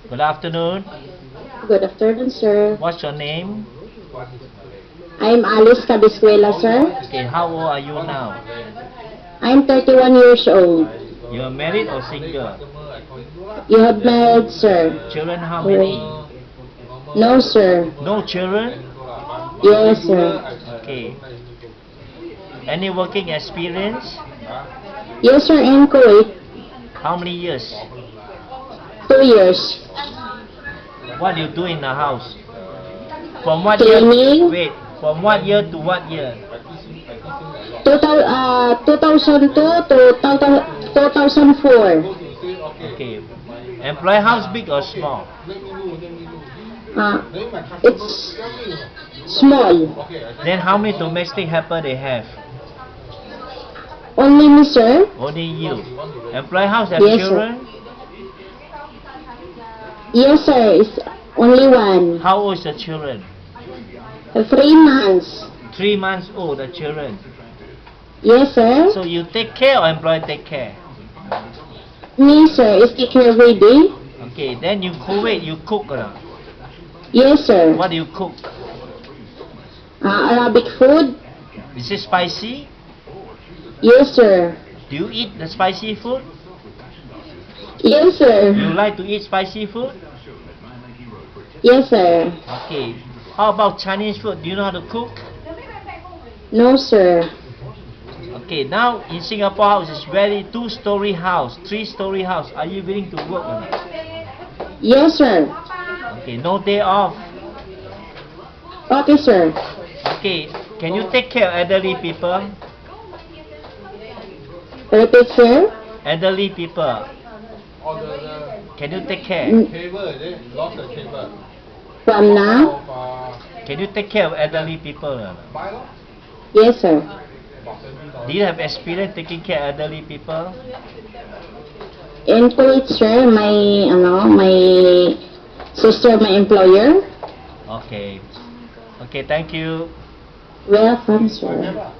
Good afternoon. Good afternoon, sir. What's your name? I'm Alice Cabiscuela, sir. Okay, how old are you now? I'm 31 years old. You are married or single? You have married, sir? Children, how many? No, sir. No children? Yes, sir. Okay. Any working experience? Yes, sir, in Kuwait. How many years? 2 years. What do you do in the house? From what year? Cleaning. Wait, from what year to what year? 2002 to 2004. Okay. Employ house big or small? It's small. Then how many domestic helper they have? Only me, sir? Only you. Employ house have Yes, sir. children? Yes, sir. It's only one. How old is the children? 3 months. 3 months old, the children. Yes, sir. So you take care or employ take care? Me, sir, is take care every day. Okay, then you Kuwait, you cook or not? Yes, sir. What do you cook? Arabic food. Is it spicy? Yes, sir. Do you eat the spicy food? Yes, sir. You like to eat spicy food? Yes, sir. Okay. How about Chinese food? Do you know how to cook? No, sir. Okay, now in Singapore house is very 2-story house, 3-story house. Are you willing to work or not? Yes, sir. Okay, no day off. Okay, sir. Okay, can you take care of elderly people? Repeat, sir. Elderly people. Can you take care? From now? Can you take care of elderly people or not? Yes, sir. Do you have experience taking care of elderly people? In Kuwait, sir, my sister, my employer. Okay. Okay, thank you. Welcome, sir.